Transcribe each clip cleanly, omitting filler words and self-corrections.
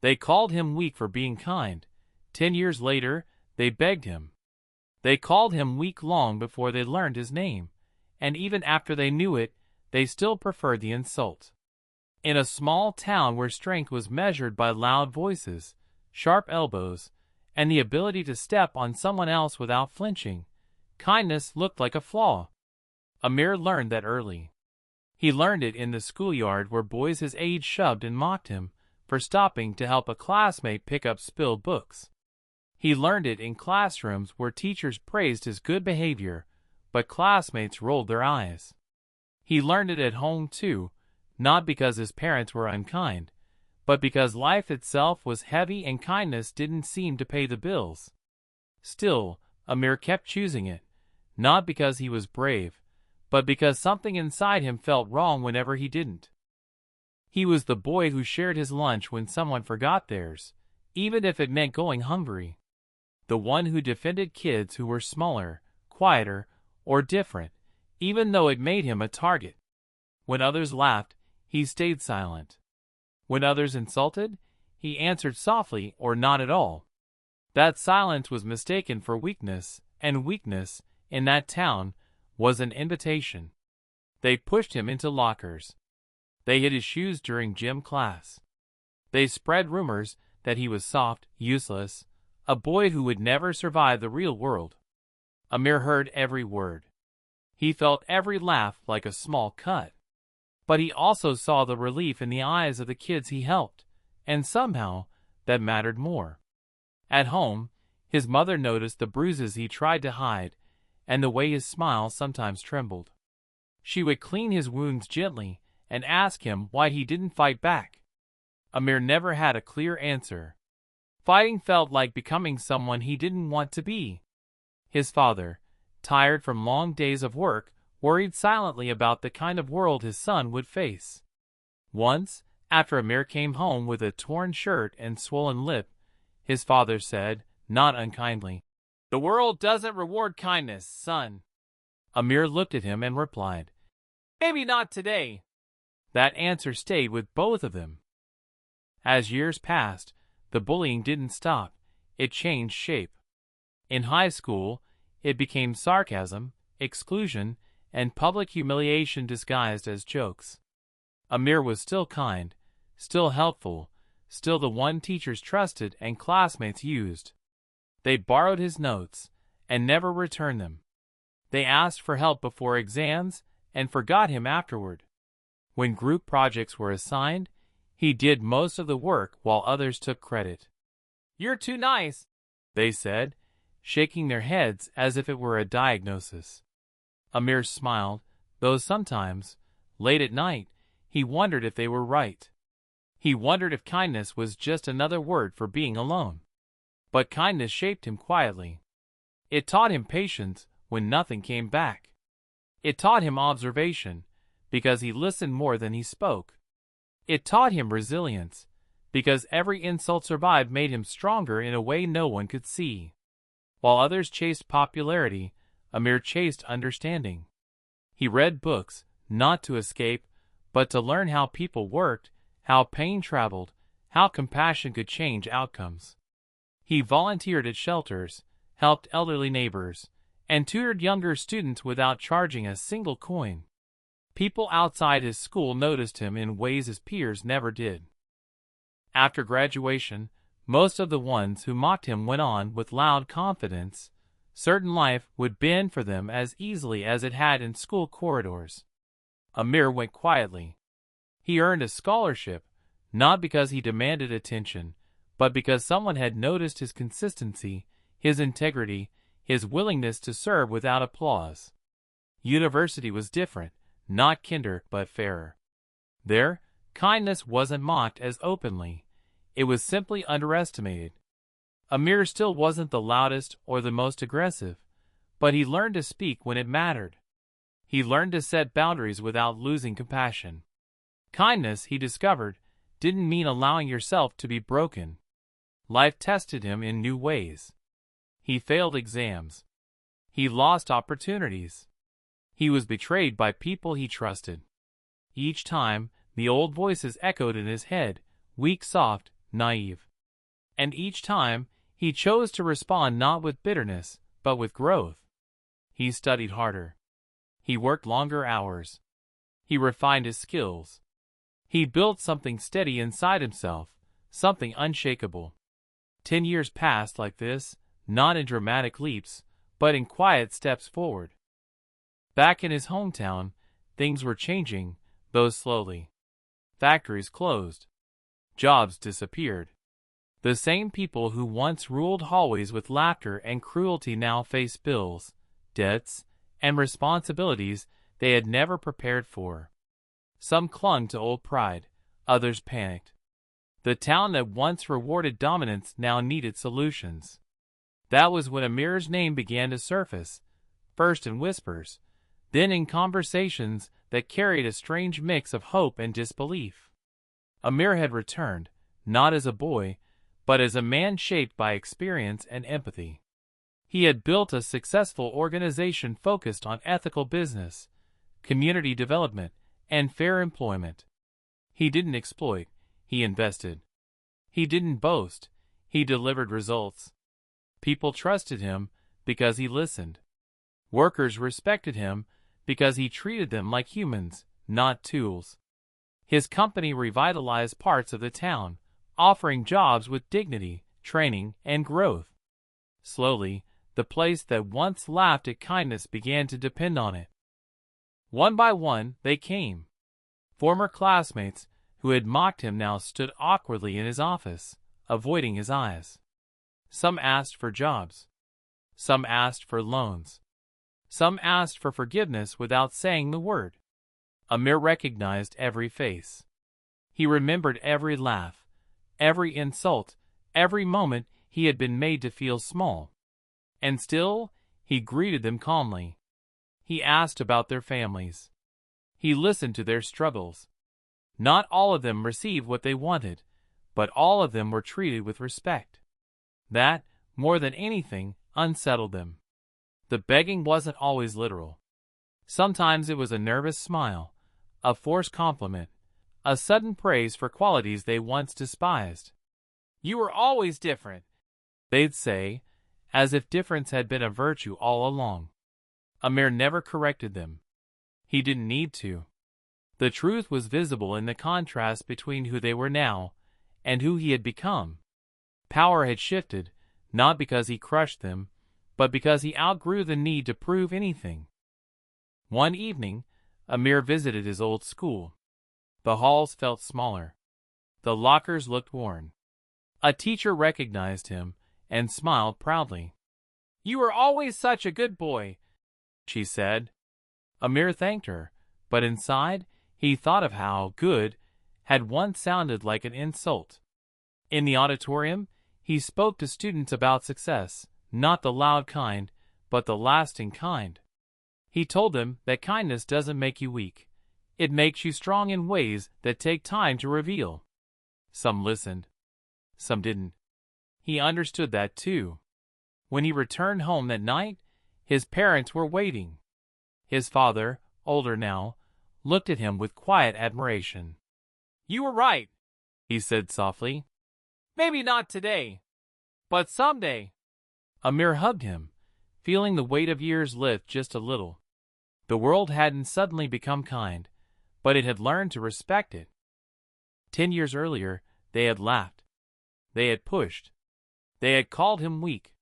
They called him weak for being kind. 10 years later, they begged him. They called him weak long before they learned his name, and even after they knew it, they still preferred the insult. In a small town where strength was measured by loud voices, sharp elbows, and the ability to step on someone else without flinching, kindness looked like a flaw. Amir learned that early. He learned it in the schoolyard where boys his age shoved and mocked him for stopping to help a classmate pick up spilled books. He learned it in classrooms where teachers praised his good behavior, but classmates rolled their eyes. He learned it at home too, not because his parents were unkind, but because life itself was heavy and kindness didn't seem to pay the bills. Still, Amir kept choosing it, not because he was brave, but because something inside him felt wrong whenever he didn't. He was the boy who shared his lunch when someone forgot theirs, even if it meant going hungry. The one who defended kids who were smaller, quieter, or different, even though it made him a target. When others laughed, he stayed silent. When others insulted, he answered softly or not at all. That silence was mistaken for weakness, and weakness, in that town, was an invitation. They pushed him into lockers. They hid his shoes during gym class. They spread rumors that he was soft, useless, a boy who would never survive the real world. Amir heard every word. He felt every laugh like a small cut. But he also saw the relief in the eyes of the kids he helped, and somehow that mattered more. At home, his mother noticed the bruises he tried to hide, and the way his smile sometimes trembled. She would clean his wounds gently and ask him why he didn't fight back. Amir never had a clear answer. Fighting felt like becoming someone he didn't want to be. His father, tired from long days of work, worried silently about the kind of world his son would face. Once, after Amir came home with a torn shirt and swollen lip, his father said, not unkindly, "The world doesn't reward kindness, son." Amir looked at him and replied, "Maybe not today." That answer stayed with both of them. As years passed, the bullying didn't stop, it changed shape. In high school, it became sarcasm, exclusion, and public humiliation disguised as jokes. Amir was still kind, still helpful, still the one teachers trusted and classmates used. They borrowed his notes and never returned them. They asked for help before exams and forgot him afterward. When group projects were assigned, he did most of the work while others took credit. "You're too nice," they said, shaking their heads as if it were a diagnosis. Amir smiled, though sometimes, late at night, he wondered if they were right. He wondered if kindness was just another word for being alone. But kindness shaped him quietly. It taught him patience when nothing came back. It taught him observation, because he listened more than he spoke. It taught him resilience, because every insult survived made him stronger in a way no one could see. While others chased popularity, Amir chased understanding. He read books, not to escape, but to learn how people worked, how pain traveled, how compassion could change outcomes. He volunteered at shelters, helped elderly neighbors, and tutored younger students without charging a single coin. People outside his school noticed him in ways his peers never did. After graduation, most of the ones who mocked him went on with loud confidence. Certain life would bend for them as easily as it had in school corridors. Amir went quietly. He earned a scholarship, not because he demanded attention, but because someone had noticed his consistency, his integrity, his willingness to serve without applause. University was different, not kinder but fairer. There, kindness wasn't mocked as openly. It was simply underestimated. Amir still wasn't the loudest or the most aggressive, but he learned to speak when it mattered. He learned to set boundaries without losing compassion. Kindness, he discovered, didn't mean allowing yourself to be broken. Life tested him in new ways. He failed exams. He lost opportunities. He was betrayed by people he trusted. Each time, the old voices echoed in his head, weak, soft, naive. And each time, he chose to respond not with bitterness, but with growth. He studied harder. He worked longer hours. He refined his skills. He built something steady inside himself, something unshakable. 10 years passed like this, not in dramatic leaps, but in quiet steps forward. Back in his hometown, things were changing, though slowly. Factories closed. Jobs disappeared. The same people who once ruled hallways with laughter and cruelty now faced bills, debts, and responsibilities they had never prepared for. Some clung to old pride, others panicked. The town that once rewarded dominance now needed solutions. That was when Amir's name began to surface, first in whispers, then in conversations that carried a strange mix of hope and disbelief. Amir had returned, not as a boy, but as a man shaped by experience and empathy. He had built a successful organization focused on ethical business, community development, and fair employment. He didn't exploit, he invested. He didn't boast, he delivered results. People trusted him because he listened. Workers respected him because he treated them like humans, not tools. His company revitalized parts of the town, offering jobs with dignity, training, and growth. Slowly, the place that once laughed at kindness began to depend on it. One by one, they came. Former classmates who had mocked him now stood awkwardly in his office, avoiding his eyes. Some asked for jobs. Some asked for loans. Some asked for forgiveness without saying the word. Amir recognized every face. He remembered every laugh, every insult, every moment he had been made to feel small. And still, he greeted them calmly. He asked about their families. He listened to their struggles. Not all of them received what they wanted, but all of them were treated with respect. That, more than anything, unsettled them. The begging wasn't always literal. Sometimes it was a nervous smile, a forced compliment, a sudden praise for qualities they once despised. "You were always different," they'd say, as if difference had been a virtue all along. Amir never corrected them. He didn't need to. The truth was visible in the contrast between who they were now and who he had become. Power had shifted, not because he crushed them, but because he outgrew the need to prove anything. One evening, Amir visited his old school. The halls felt smaller. The lockers looked worn. A teacher recognized him and smiled proudly. "You were always such a good boy," she said. Amir thanked her, but inside, he thought of how "good" had once sounded like an insult. In the auditorium, he spoke to students about success, not the loud kind, but the lasting kind. He told them that kindness doesn't make you weak. It makes you strong in ways that take time to reveal. Some listened. Some didn't. He understood that too. When he returned home that night, his parents were waiting. His father, older now, looked at him with quiet admiration. "You were right," he said softly. "Maybe not today, but someday." Amir hugged him, feeling the weight of years lift just a little. The world hadn't suddenly become kind, but it had learned to respect it. 10 years earlier, they had laughed. They had pushed. They had called him weak.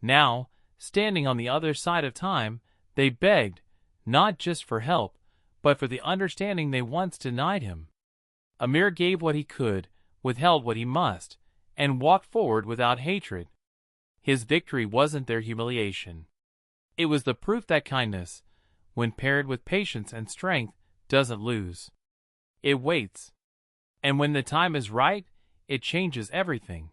Now, standing on the other side of time, they begged, not just for help, but for the understanding they once denied him. Amir gave what he could, withheld what he must, and walked forward without hatred. His victory wasn't their humiliation. It was the proof that kindness, when paired with patience and strength, doesn't lose. It waits. And when the time is right, it changes everything.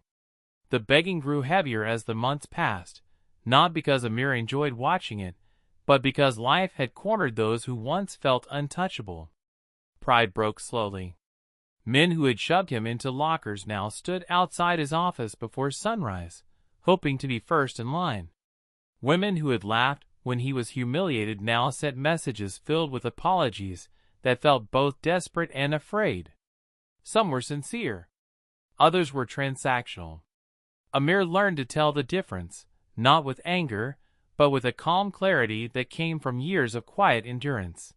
The begging grew heavier as the months passed, not because Amir enjoyed watching it, but because life had cornered those who once felt untouchable. Pride broke slowly. Men who had shoved him into lockers now stood outside his office before sunrise, hoping to be first in line. Women who had laughed when he was humiliated now sent messages filled with apologies that felt both desperate and afraid. Some were sincere. Others were transactional. Amir learned to tell the difference, not with anger, but with a calm clarity that came from years of quiet endurance.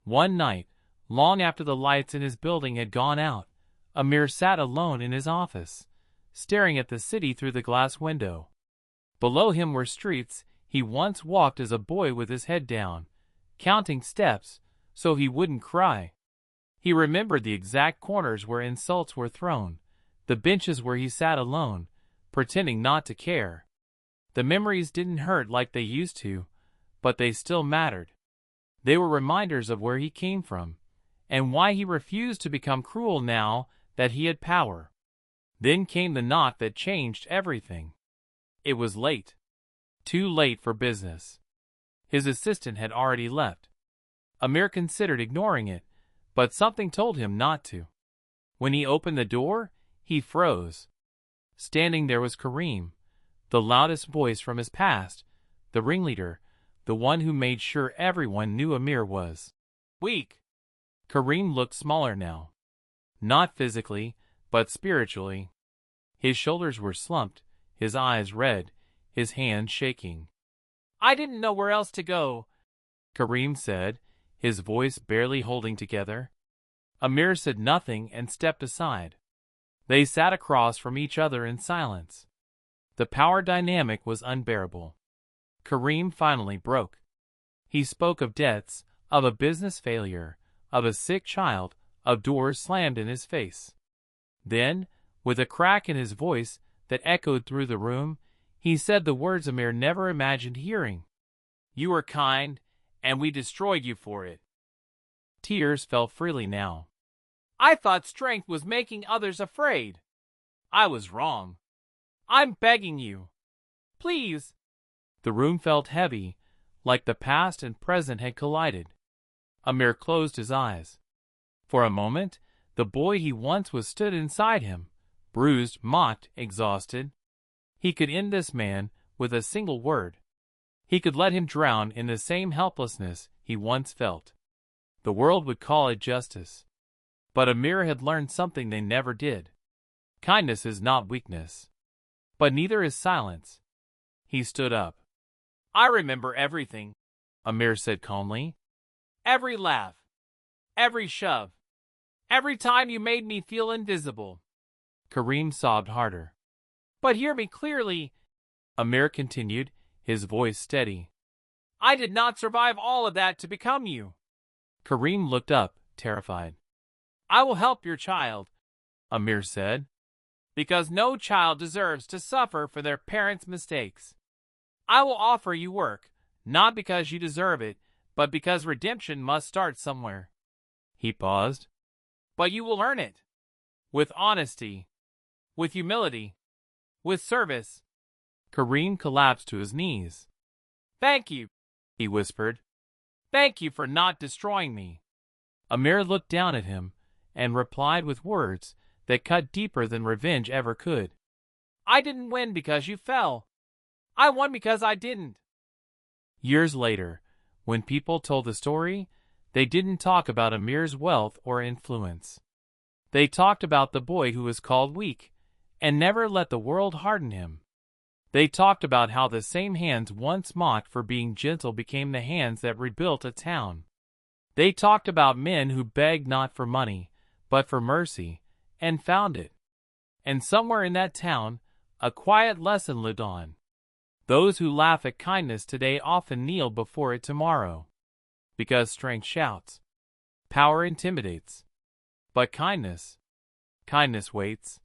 One night, long after the lights in his building had gone out, Amir sat alone in his office, staring at the city through the glass window. Below him were streets he once walked as a boy with his head down, counting steps so he wouldn't cry. He remembered the exact corners where insults were thrown, the benches where he sat alone, pretending not to care. The memories didn't hurt like they used to, but they still mattered. They were reminders of where he came from, and why he refused to become cruel now that he had power. Then came the knock that changed everything. It was late. Too late for business. His assistant had already left. Amir considered ignoring it, but something told him not to. When he opened the door, he froze. Standing there was Kareem, the loudest voice from his past, the ringleader, the one who made sure everyone knew Amir was weak. Kareem looked smaller now. Not physically, but spiritually. His shoulders were slumped, his eyes red, his hands shaking. "I didn't know where else to go," Kareem said, his voice barely holding together. Amir said nothing and stepped aside. They sat across from each other in silence. The power dynamic was unbearable. Kareem finally broke. He spoke of debts, of a business failure, of a sick child, of doors slammed in his face. Then, with a crack in his voice that echoed through the room, he said the words Amir never imagined hearing. "You were kind, and we destroyed you for it." Tears fell freely now. "I thought strength was making others afraid. I was wrong. I'm begging you. Please." The room felt heavy, like the past and present had collided. Amir closed his eyes. For a moment, the boy he once was stood inside him, bruised, mocked, exhausted. He could end this man with a single word. He could let him drown in the same helplessness he once felt. The world would call it justice. But Amir had learned something they never did. Kindness is not weakness. But neither is silence. He stood up. "I remember everything," Amir said calmly. "Every laugh. Every shove. Every time you made me feel invisible." Kareem sobbed harder. "But hear me clearly," Amir continued, his voice steady. "I did not survive all of that to become you." Kareem looked up, terrified. "I will help your child," Amir said, "because no child deserves to suffer for their parents' mistakes. I will offer you work, not because you deserve it, but because redemption must start somewhere." He paused. "But you will earn it. With honesty. With humility. With service." Kareem collapsed to his knees. "Thank you," he whispered. "Thank you for not destroying me." Amir looked down at him and replied with words that cut deeper than revenge ever could. "I didn't win because you fell. I won because I didn't." Years later, when people told the story, they didn't talk about Amir's wealth or influence. They talked about the boy who was called weak and never let the world harden him. They talked about how the same hands once mocked for being gentle became the hands that rebuilt a town. They talked about men who begged not for money, but for mercy, and found it. And somewhere in that town, a quiet lesson lived on. Those who laugh at kindness today often kneel before it tomorrow. Because strength shouts. Power intimidates. But kindness waits.